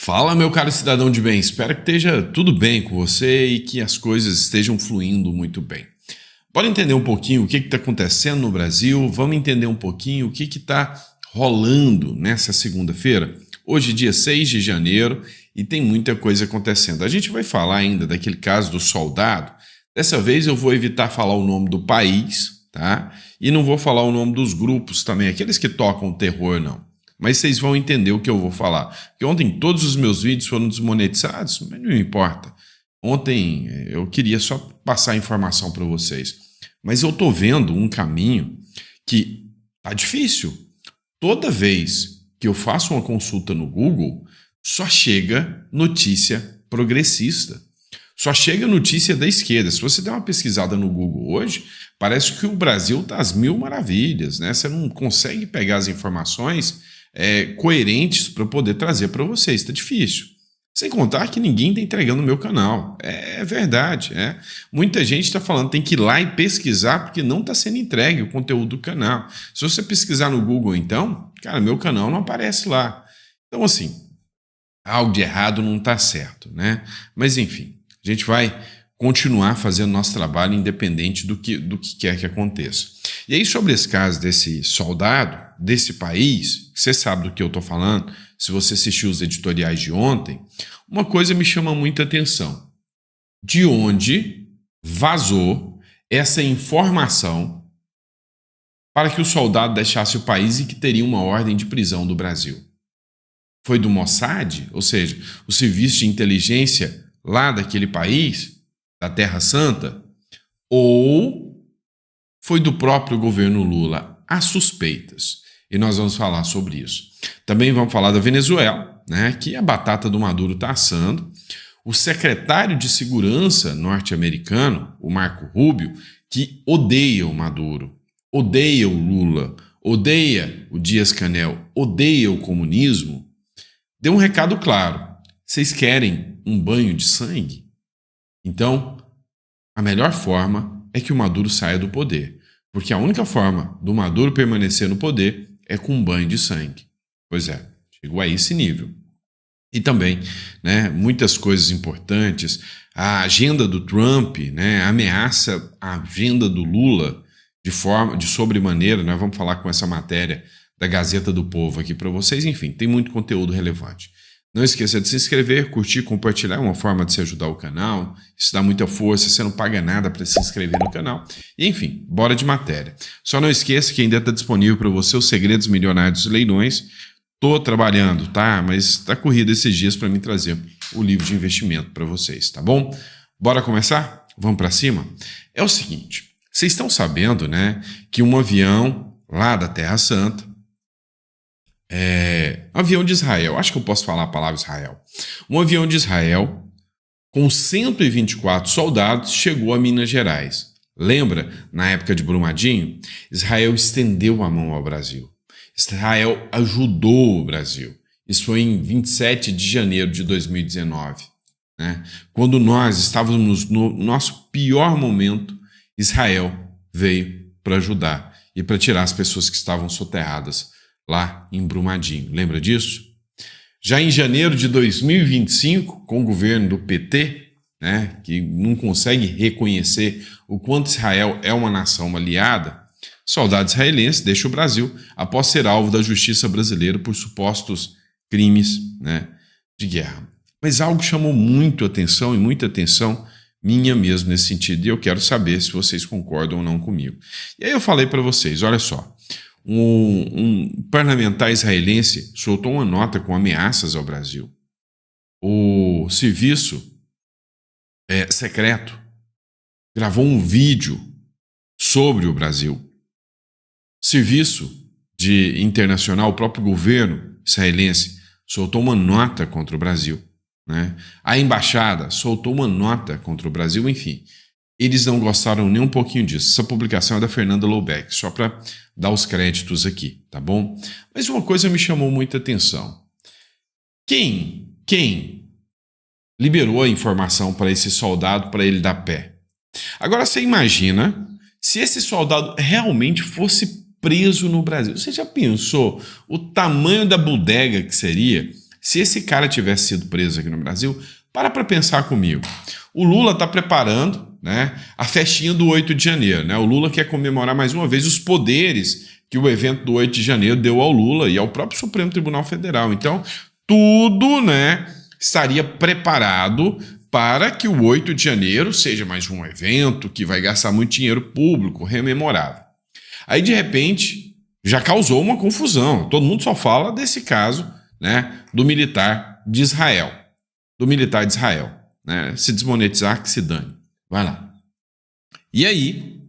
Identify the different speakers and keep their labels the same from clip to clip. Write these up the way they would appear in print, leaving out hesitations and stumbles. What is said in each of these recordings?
Speaker 1: Fala, meu caro cidadão de bem. Espero que esteja tudo bem com você e que as coisas estejam fluindo muito bem. Bora entender um pouquinho o que está acontecendo no Brasil. Vamos entender um pouquinho o que está rolando nessa segunda-feira. Hoje, dia 6 de janeiro, e tem muita coisa acontecendo. A gente vai falar ainda daquele caso do soldado. Dessa vez eu vou evitar falar o nome do país, tá? E não vou falar o nome dos grupos também, aqueles que tocam terror, não. Mas vocês vão entender o que eu vou falar. Porque ontem todos os meus vídeos foram desmonetizados, mas não importa. Ontem eu queria só passar a informação para vocês. Mas eu estou vendo um caminho que tá difícil. Toda vez que eu faço uma consulta no Google, só chega notícia progressista. Só chega notícia da esquerda. Se você der uma pesquisada no Google hoje, parece que o Brasil está às mil maravilhas, né? Você não consegue pegar as informações coerentes para poder trazer para vocês. Está difícil. Sem contar que ninguém está entregando o meu canal. É verdade. Muita gente está falando tem que ir lá e pesquisar porque não está sendo entregue o conteúdo do canal. Se você pesquisar no Google, então, cara, meu canal não aparece lá. Então, assim, algo de errado não está certo, né? Mas, enfim, a gente vai continuar fazendo nosso trabalho independente do que quer que aconteça. E aí, sobre esse caso desse soldado, desse país, você sabe do que eu estou falando, se você assistiu os editoriais de ontem, uma coisa me chama muita atenção. De onde vazou essa informação para que o soldado deixasse o país e que teria uma ordem de prisão do Brasil? Foi do Mossad, ou seja, o serviço de inteligência lá daquele país, da Terra Santa, ou foi do próprio governo Lula? Há suspeitas. E nós vamos falar sobre isso. Também vamos falar da Venezuela, né, que a batata do Maduro está assando. O secretário de Segurança norte-americano, o Marco Rubio, que odeia o Maduro, odeia o Lula, odeia o Dias-Canel, odeia o comunismo, deu um recado claro. Vocês querem um banho de sangue? Então, a melhor forma é que o Maduro saia do poder. Porque a única forma do Maduro permanecer no poder é com um banho de sangue. Pois é, chegou a esse nível. E também, né, muitas coisas importantes. A agenda do Trump, né, ameaça a agenda do Lula de sobremaneira. Nós vamos falar com essa matéria da Gazeta do Povo aqui para vocês. Enfim, tem muito conteúdo relevante. Não esqueça de se inscrever, curtir, compartilhar, é uma forma de se ajudar o canal. Isso dá muita força, você não paga nada para se inscrever no canal. E, enfim, bora de matéria. Só não esqueça que ainda está disponível para você os Segredos Milionários dos Leilões. Estou trabalhando, tá? Mas está corrido esses dias para me trazer o livro de investimento para vocês, tá bom? Bora começar? Vamos para cima? É o seguinte, vocês estão sabendo, né, que um avião lá da Terra Santa, avião de Israel, acho que eu posso falar a palavra Israel. Um avião de Israel com 124 soldados chegou a Minas Gerais. Lembra, na época de Brumadinho, Israel estendeu a mão ao Brasil. Israel ajudou o Brasil. Isso foi em 27 de janeiro de 2019. Né? Quando nós estávamos no nosso pior momento, Israel veio para ajudar e para tirar as pessoas que estavam soterradas lá em Brumadinho. Lembra disso? Já em janeiro de 2025, com o governo do PT, né, que não consegue reconhecer o quanto Israel é uma nação aliada, soldados israelenses deixam o Brasil após ser alvo da justiça brasileira por supostos crimes, né, de guerra. Mas algo chamou muito atenção e muita atenção minha mesmo nesse sentido, e eu quero saber se vocês concordam ou não comigo. E aí eu falei para vocês, olha só, um parlamentar israelense soltou uma nota com ameaças ao Brasil. O serviço secreto gravou um vídeo sobre o Brasil. Serviço internacional, o próprio governo israelense soltou uma nota contra o Brasil. Né? A embaixada soltou uma nota contra o Brasil, enfim. Eles não gostaram nem um pouquinho disso. Essa publicação é da Fernanda Loubeck, só para dar os créditos aqui, tá bom? Mas uma coisa me chamou muita atenção. Quem liberou a informação para esse soldado para ele dar pé? Agora você imagina se esse soldado realmente fosse preso no Brasil. Você já pensou o tamanho da bodega que seria Se esse cara tivesse sido preso aqui no Brasil, para pensar comigo. O Lula está preparando, né, a festinha do 8 de janeiro. Né? O Lula quer comemorar mais uma vez os poderes que o evento do 8 de janeiro deu ao Lula e ao próprio Supremo Tribunal Federal. Então, tudo, né, estaria preparado para que o 8 de janeiro seja mais um evento que vai gastar muito dinheiro público, rememorável. Aí, de repente, já causou uma confusão. Todo mundo só fala desse caso, né, do militar de Israel. Né? Se desmonetizar, que se dane. Vai lá. E aí,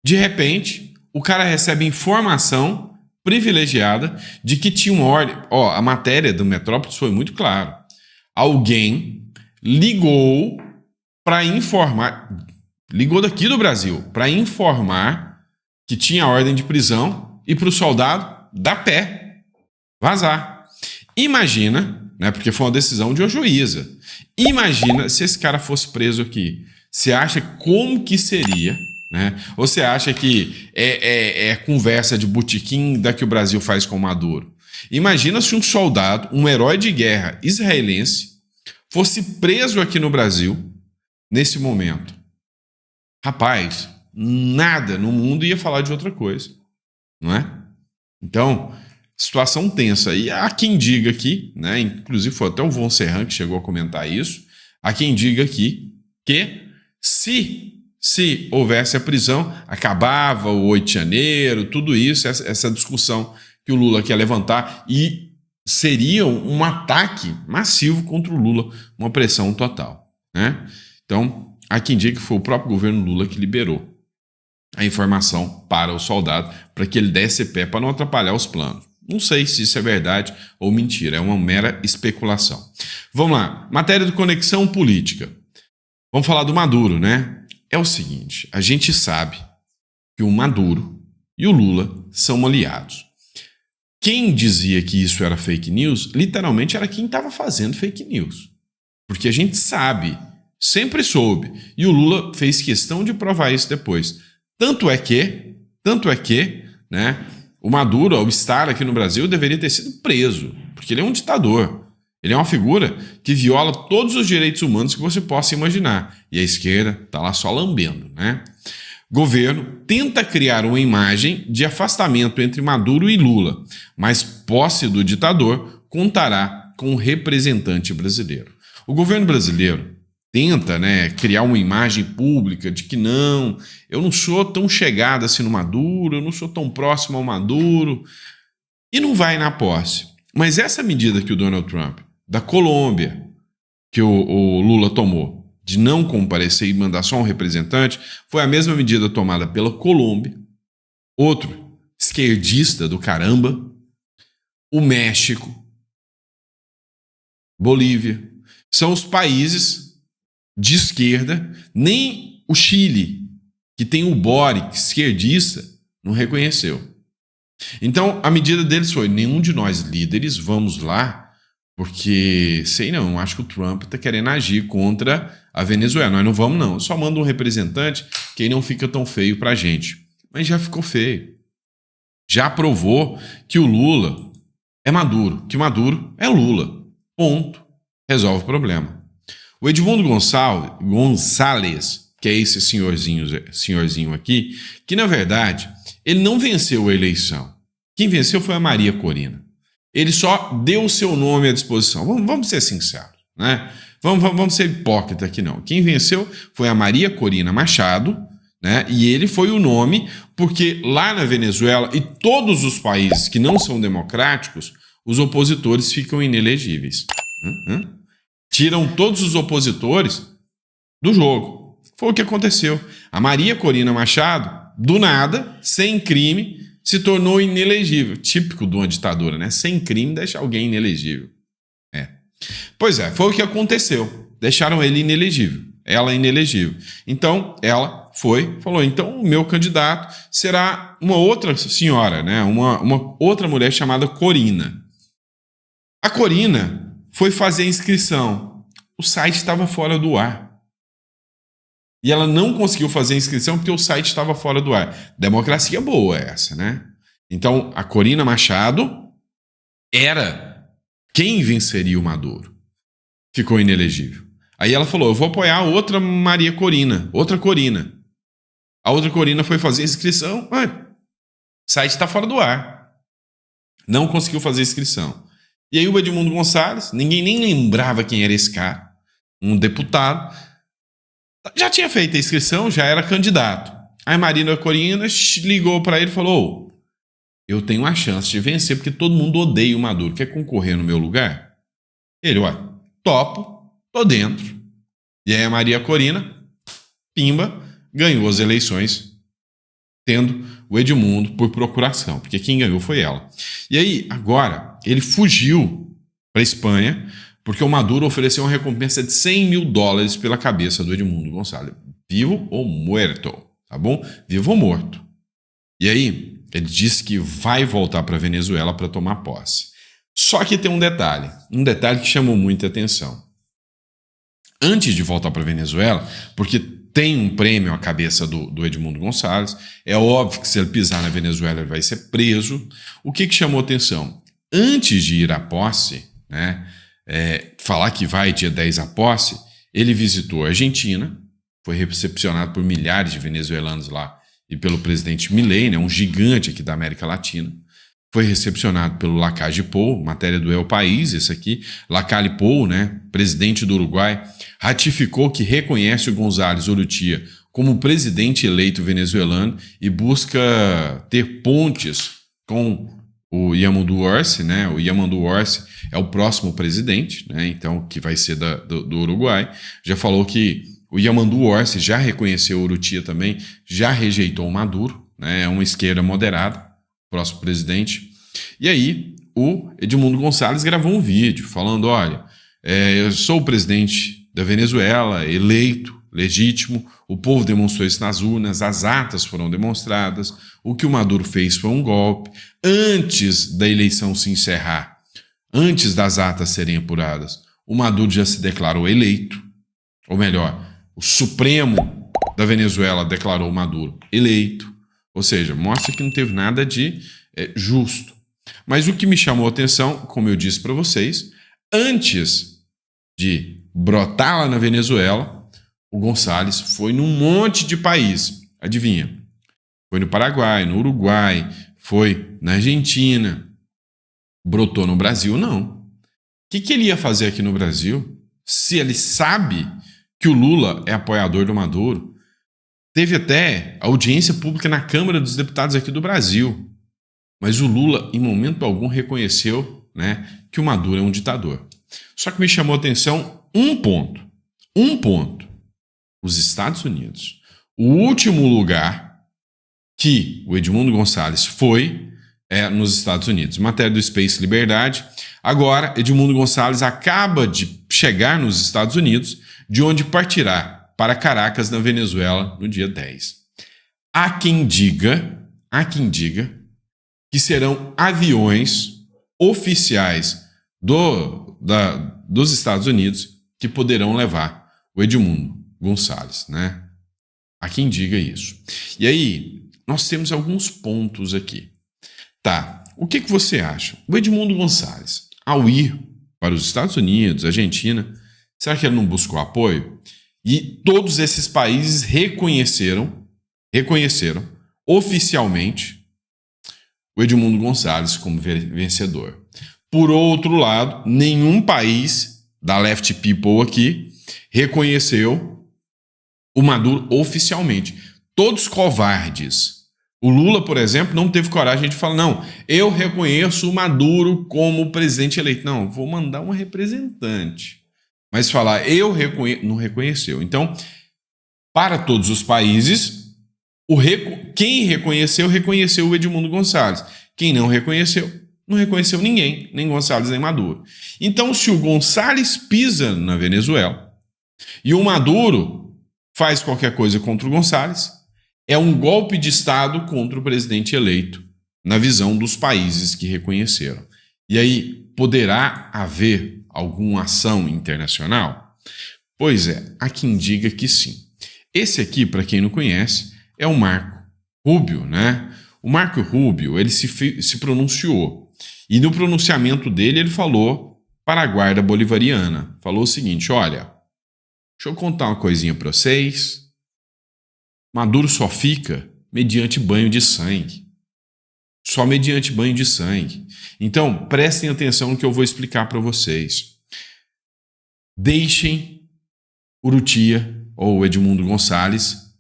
Speaker 1: de repente, o cara recebe informação privilegiada de que tinha uma ordem. A matéria do Metrópolis foi muito clara. Alguém ligou para informar, ligou daqui do Brasil, para informar que tinha ordem de prisão e para o soldado dar pé, vazar. Imagina, né, porque foi uma decisão de uma juíza. Imagina se esse cara fosse preso aqui. Você acha como que seria, né? Ou você acha que é conversa de botequim da que o Brasil faz com o Maduro? Imagina se um soldado, um herói de guerra israelense, fosse preso aqui no Brasil nesse momento. Rapaz, nada no mundo ia falar de outra coisa, não é? Então, situação tensa. E há quem diga aqui, né, inclusive foi até o Von Serran que chegou a comentar isso, há quem diga aqui que se houvesse a prisão, acabava o 8 de janeiro, tudo isso, essa discussão que o Lula quer levantar, e seria um ataque massivo contra o Lula, uma pressão total, né? Então, há quem diga que foi o próprio governo Lula que liberou a informação para o soldado, para que ele desse pé, para não atrapalhar os planos. Não sei se isso é verdade ou mentira, é uma mera especulação. Vamos lá, matéria do Conexão Política. Vamos falar do Maduro, né? É o seguinte, a gente sabe que o Maduro e o Lula são aliados. Quem dizia que isso era fake news, literalmente era quem estava fazendo fake news. Porque a gente sabe, sempre soube, e o Lula fez questão de provar isso depois. Tanto é que, né, o Maduro, ao estar aqui no Brasil, deveria ter sido preso, porque ele é um ditador. Ele é uma figura que viola todos os direitos humanos que você possa imaginar. E a esquerda está lá só lambendo, né? Governo tenta criar uma imagem de afastamento entre Maduro e Lula, mas posse do ditador contará com um representante brasileiro. O governo brasileiro tenta, né, criar uma imagem pública de que não, eu não sou tão chegado assim no Maduro, eu não sou tão próximo ao Maduro, e não vai na posse. Mas essa medida que o Donald Trump, da Colômbia, que o Lula tomou, de não comparecer e mandar só um representante, foi a mesma medida tomada pela Colômbia, outro esquerdista do caramba, o México, Bolívia. São os países de esquerda, nem o Chile, que tem o Boric, esquerdista, não reconheceu. Então, a medida deles foi, nenhum de nós líderes vamos lá, porque, sei não, acho que o Trump está querendo agir contra a Venezuela. Nós não vamos não, só manda um representante que aí não fica tão feio pra gente. Mas já ficou feio. Já provou que o Lula é Maduro, que Maduro é Lula. Ponto. Resolve o problema. O Edmundo Gonçalves, que é esse senhorzinho aqui, que na verdade ele não venceu a eleição. Quem venceu foi a Maria Corina. Ele só deu o seu nome à disposição. Vamos ser sinceros, né? Vamos ser hipócritas aqui não. Quem venceu foi a Maria Corina Machado, né? E ele foi o nome porque lá na Venezuela e todos os países que não são democráticos, os opositores ficam inelegíveis. Tiram todos os opositores do jogo. Foi o que aconteceu. A Maria Corina Machado, do nada, sem crime, se tornou inelegível. Típico de uma ditadura, né? Sem crime, deixa alguém inelegível. Pois é, foi o que aconteceu. Deixaram ele inelegível. Ela inelegível. Então, ela falou, então o meu candidato será uma outra senhora, né? Uma outra mulher chamada Corina. A Corina foi fazer a inscrição. O site estava fora do ar. E ela não conseguiu fazer a inscrição porque o site estava fora do ar. Democracia boa essa, né? Então, a Corina Machado era quem venceria o Maduro? Ficou inelegível. Aí ela falou, eu vou apoiar outra Maria Corina, outra Corina. A outra Corina foi fazer inscrição, o site está fora do ar. Não conseguiu fazer inscrição. E aí o Edmundo Gonçalves, ninguém nem lembrava quem era esse cara, um deputado, já tinha feito a inscrição, já era candidato. Aí Maria Corina ligou para ele e falou, eu tenho uma chance de vencer porque todo mundo odeia o Maduro. Quer concorrer no meu lugar? Ele, topo, tô dentro. E aí a Maria Corina, pimba, ganhou as eleições, tendo o Edmundo por procuração, porque quem ganhou foi ela. E aí, agora, ele fugiu para a Espanha, porque o Maduro ofereceu uma recompensa de $100 mil pela cabeça do Edmundo Gonçalves. Vivo ou morto, tá bom? Vivo ou morto. E aí, ele disse que vai voltar para a Venezuela para tomar posse. Só que tem um detalhe que chamou muita atenção. Antes de voltar para a Venezuela, porque tem um prêmio à cabeça do Edmundo Gonçalves, é óbvio que se ele pisar na Venezuela ele vai ser preso. O que chamou atenção? Antes de ir à posse, né, falar que vai dia 10 à posse, ele visitou a Argentina, foi recepcionado por milhares de venezuelanos lá e pelo presidente Milei, né, um gigante aqui da América Latina. Foi recepcionado pelo Lacalle Pou, matéria do El País, esse aqui. Lacalle Pou, né, presidente do Uruguai, ratificou que reconhece o González Urrutia como presidente eleito venezuelano e busca ter pontes com o Yamandu Orsi, né? O Yamandu Orsi é o próximo presidente, né? Então, que vai ser do Uruguai. Já falou que o Yamandu Orsi já reconheceu o Urrutia também, já rejeitou o Maduro, né? É uma esquerda moderada, próximo presidente. E aí, o Edmundo Gonçalves gravou um vídeo falando, olha, eu sou o presidente da Venezuela, eleito, legítimo, o povo demonstrou isso nas urnas, as atas foram demonstradas, o que o Maduro fez foi um golpe. Antes da eleição se encerrar, antes das atas serem apuradas, o Maduro já se declarou eleito, ou melhor, o Supremo da Venezuela declarou o Maduro eleito, ou seja, mostra que não teve nada de justo. Mas o que me chamou a atenção, como eu disse para vocês, antes de brotar lá na Venezuela, o Gonçalves foi num monte de país. Adivinha? Foi no Paraguai, no Uruguai, foi na Argentina. Brotou no Brasil? Não. O que ele ia fazer aqui no Brasil se ele sabe que o Lula é apoiador do Maduro? Teve até audiência pública na Câmara dos Deputados aqui do Brasil. Mas o Lula, em momento algum, reconheceu, né, que o Maduro é um ditador. Só que me chamou a atenção um ponto. Os Estados Unidos. O último lugar que o Edmundo Gonçalves foi nos Estados Unidos. Matéria do Space Liberdade. Agora, Edmundo Gonçalves acaba de chegar nos Estados Unidos, de onde partirá para Caracas, na Venezuela, no dia 10. Há quem diga que serão aviões oficiais dos Estados Unidos que poderão levar o Edmundo Gonçalves, né? Há quem diga isso. E aí, nós temos alguns pontos aqui. Tá, o que você acha? O Edmundo Gonçalves, ao ir para os Estados Unidos, Argentina, será que ele não buscou apoio? E todos esses países reconheceram oficialmente o Edmundo Gonçalves como vencedor. Por outro lado, nenhum país da Left People aqui reconheceu o Maduro oficialmente. Todos covardes. O Lula, por exemplo, não teve coragem de falar, não, eu reconheço o Maduro como presidente eleito. Não, vou mandar um representante. Mas falar, não reconheceu. Então, para todos os países, quem reconheceu o Edmundo Gonçalves. Quem não reconheceu ninguém, nem Gonçalves nem Maduro. Então, se o Gonçalves pisa na Venezuela e o Maduro faz qualquer coisa contra o Gonçalves, é um golpe de Estado contra o presidente eleito, na visão dos países que reconheceram. E aí, poderá haver alguma ação internacional? Pois é, há quem diga que sim. Esse aqui, para quem não conhece, é o Marco Rubio, né? O Marco Rubio, ele se pronunciou. E no pronunciamento dele, ele falou para a Guarda Bolivariana. Falou o seguinte: olha, deixa eu contar uma coisinha para vocês. Maduro só fica mediante banho de sangue. Só mediante banho de sangue. Então, prestem atenção no que eu vou explicar para vocês. Deixem Urrutia ou Edmundo Gonçalves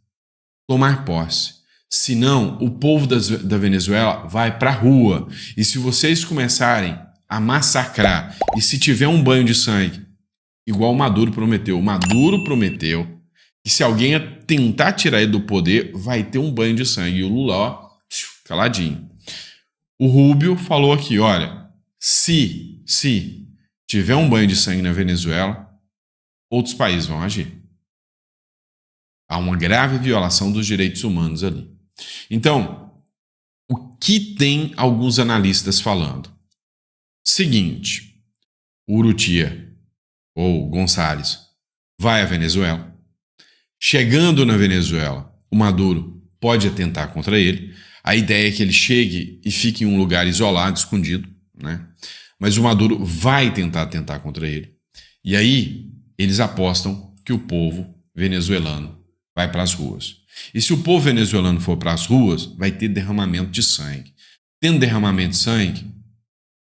Speaker 1: tomar posse. Senão, o povo da Venezuela vai para a rua. E se vocês começarem a massacrar, e se tiver um banho de sangue, igual o Maduro prometeu que se alguém tentar tirar ele do poder, vai ter um banho de sangue. E o Lula, ó, caladinho. O Rubio falou aqui, olha, se tiver um banho de sangue na Venezuela, outros países vão agir. Há uma grave violação dos direitos humanos ali. Então, o que tem alguns analistas falando? Seguinte, Urrutia ou Gonçalves vai à Venezuela. Chegando na Venezuela, o Maduro pode atentar contra ele. A ideia é que ele chegue e fique em um lugar isolado, escondido, né? Mas o Maduro vai tentar atentar contra ele. E aí, eles apostam que o povo venezuelano vai para as ruas. E se o povo venezuelano for para as ruas, vai ter derramamento de sangue. Tendo derramamento de sangue,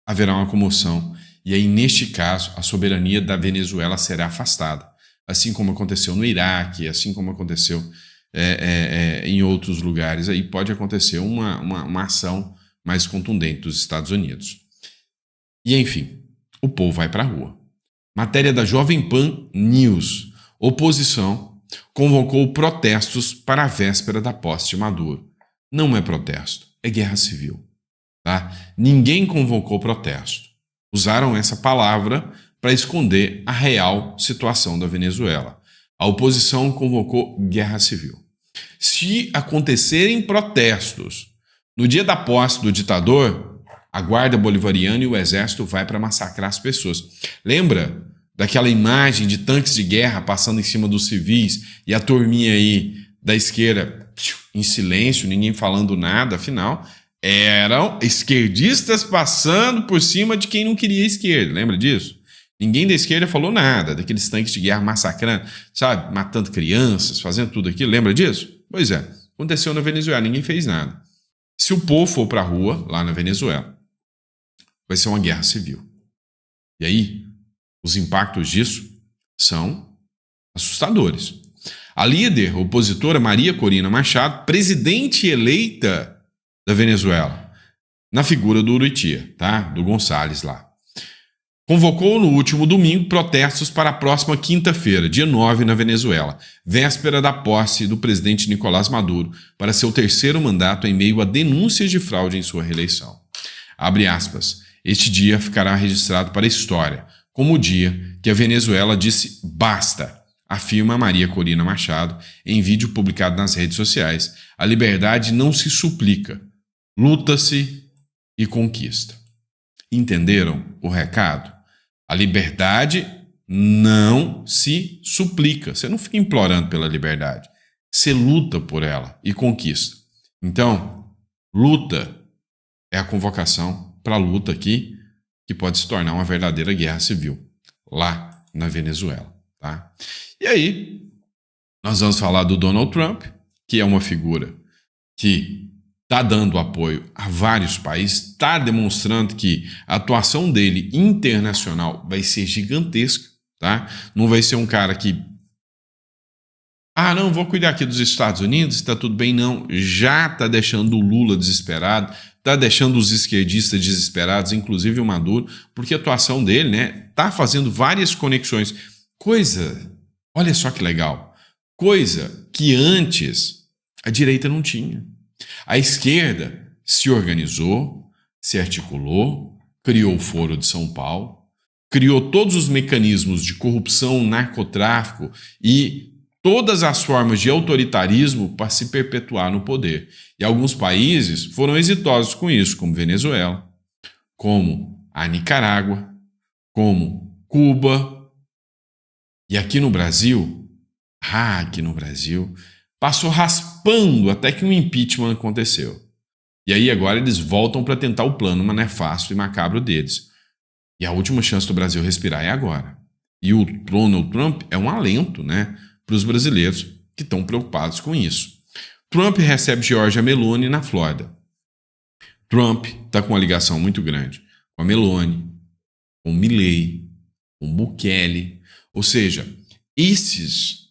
Speaker 1: haverá uma comoção. E aí, neste caso, a soberania da Venezuela será afastada. Assim como aconteceu no Iraque, assim como aconteceu em outros lugares. Aí pode acontecer uma ação mais contundente dos Estados Unidos. E, enfim, o povo vai para a rua. Matéria da Jovem Pan News. Oposição convocou protestos para a véspera da posse de Maduro. Não é protesto, é guerra civil. Tá? Ninguém convocou protesto. Usaram essa palavra para esconder a real situação da Venezuela. A oposição convocou guerra civil. Se acontecerem protestos no dia da posse do ditador, a Guarda Bolivariana e o Exército vai para massacrar as pessoas. Lembra daquela imagem de tanques de guerra passando em cima dos civis e a turminha aí da esquerda em silêncio, ninguém falando nada? Afinal, eram esquerdistas passando por cima de quem não queria esquerda. Lembra disso? Ninguém da esquerda falou nada daqueles tanques de guerra massacrando, sabe? Matando crianças, fazendo tudo aquilo. Lembra disso? Pois é, aconteceu na Venezuela, ninguém fez nada. Se o povo for para a rua, lá na Venezuela, vai ser uma guerra civil. E aí, os impactos disso são assustadores. A líder opositora Maria Corina Machado, presidente eleita da Venezuela, na figura do Urrutia, tá? Do Gonçalves lá, convocou no último domingo protestos para a próxima quinta-feira, dia 9, na Venezuela, véspera da posse do presidente Nicolás Maduro para seu terceiro mandato em meio a denúncias de fraude em sua reeleição. Abre aspas. Este dia ficará registrado para a história, como o dia que a Venezuela disse basta, afirma Maria Corina Machado em vídeo publicado nas redes sociais. A liberdade não se suplica, luta-se e conquista. Entenderam o recado? A liberdade não se suplica. Você não fica implorando pela liberdade. Você luta por ela e conquista. Então, luta é a convocação para a luta aqui, que pode se tornar uma verdadeira guerra civil, lá na Venezuela. Tá? E aí, nós vamos falar do Donald Trump, que é uma figura que está dando apoio a vários países, está demonstrando que a atuação dele internacional vai ser gigantesca, tá? Não vai ser um cara que não, vou cuidar aqui dos Estados Unidos, está tudo bem, não. Já está deixando o Lula desesperado, está deixando os esquerdistas desesperados, inclusive o Maduro, porque a atuação dele, né, está fazendo várias conexões. Olha só que legal, coisa que antes a direita não tinha. A esquerda se organizou, se articulou, criou o Foro de São Paulo, criou todos os mecanismos de corrupção, narcotráfico e todas as formas de autoritarismo para se perpetuar no poder. E alguns países foram exitosos com isso, como Venezuela, como a Nicarágua, como Cuba. E aqui no Brasil, passou raspando até que um impeachment aconteceu. E aí agora eles voltam para tentar o plano, mas não é fácil e macabro deles. E a última chance do Brasil respirar é agora. E o Donald Trump é um alento, né, para os brasileiros que estão preocupados com isso. Trump recebe Giorgia Meloni na Flórida. Trump está com uma ligação muito grande com a Meloni, com o Milley, com o Bukele. Ou seja, esses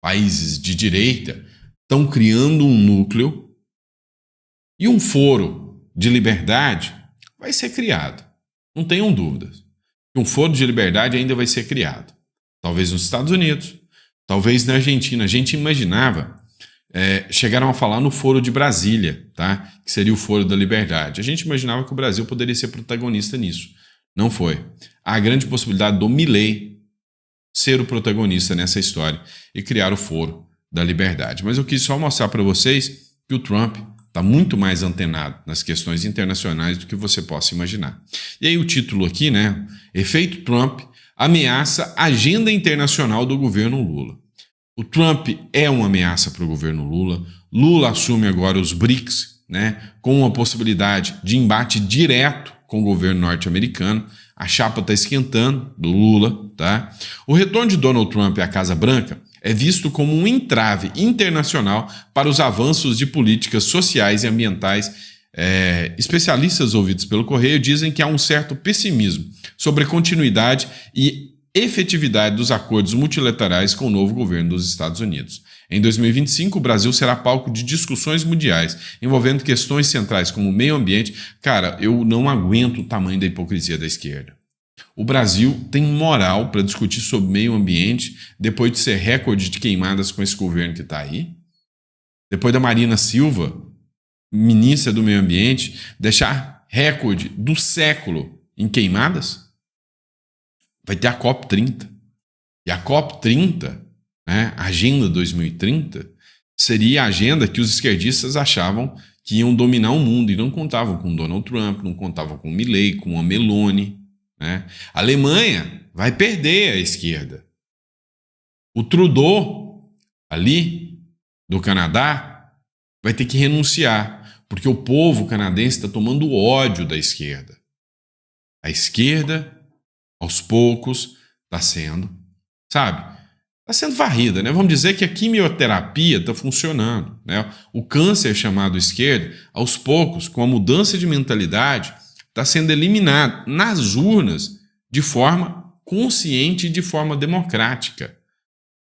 Speaker 1: países de direita estão criando um núcleo e um foro de liberdade vai ser criado. Não tenham dúvidas. Um foro de liberdade ainda vai ser criado. Talvez nos Estados Unidos, talvez na Argentina. A gente imaginava, chegaram a falar no Foro de Brasília, tá? Que seria o Foro da Liberdade. A gente imaginava que o Brasil poderia ser protagonista nisso. Não foi. Há a grande possibilidade do Milley ser o protagonista nessa história e criar o Foro da Liberdade. Mas eu quis só mostrar para vocês que o Trump está muito mais antenado nas questões internacionais do que você possa imaginar. E aí o título aqui, né? Efeito Trump ameaça a agenda internacional do governo Lula. O Trump é uma ameaça para o governo Lula. Lula assume agora os BRICS, né? Com uma possibilidade de embate direto com o governo norte-americano. A chapa está esquentando do Lula, tá? O retorno de Donald Trump à Casa Branca é visto como um entrave internacional para os avanços de políticas sociais e ambientais. Especialistas ouvidos pelo Correio dizem que há um certo pessimismo sobre a continuidade e efetividade dos acordos multilaterais com o novo governo dos Estados Unidos. Em 2025, o Brasil será palco de discussões mundiais envolvendo questões centrais como o meio ambiente. Cara, eu não aguento o tamanho da hipocrisia da esquerda. O Brasil tem moral para discutir sobre meio ambiente depois de ser recorde de queimadas com esse governo que está aí? Depois da Marina Silva, ministra do meio ambiente, deixar recorde do século em queimadas? Vai ter a COP30. E a COP30, né, a Agenda 2030, seria a agenda que os esquerdistas achavam que iam dominar o mundo e não contavam com Donald Trump, não contavam com Milley, com a Meloni. Né? A Alemanha vai perder a esquerda. O Trudeau, ali, do Canadá, vai ter que renunciar, porque o povo canadense está tomando ódio da esquerda. A esquerda, aos poucos, está sendo, está sendo varrida, né? Vamos dizer que a quimioterapia está funcionando, né? O câncer chamado esquerda, aos poucos, com a mudança de mentalidade, está sendo eliminado nas urnas de forma consciente e de forma democrática,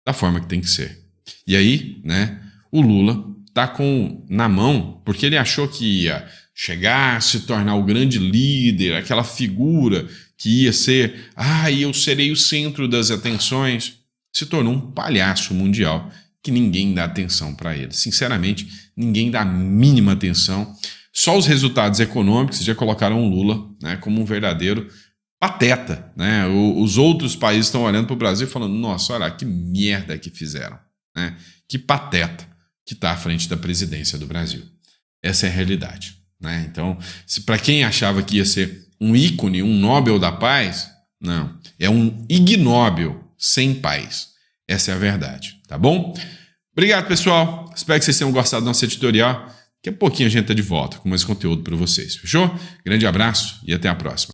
Speaker 1: da forma que tem que ser. E aí, né, o Lula está na mão, porque ele achou que ia chegar, se tornar o grande líder, aquela figura que ia ser, eu serei o centro das atenções, se tornou um palhaço mundial que ninguém dá atenção para ele. Sinceramente, ninguém dá a mínima atenção. Só os resultados econômicos já colocaram o Lula, né, como um verdadeiro pateta. Né? Os outros países estão olhando para o Brasil e falando, nossa, olha que merda que fizeram. Né? Que pateta que está à frente da presidência do Brasil. Essa é a realidade. Né? Então, para quem achava que ia ser um ícone, um Nobel da Paz, não. É um ignóbil sem paz. Essa é a verdade. Tá bom? Obrigado, pessoal. Espero que vocês tenham gostado do nosso editorial. Daqui a pouquinho a gente está de volta com mais conteúdo para vocês. Fechou? Grande abraço e até a próxima.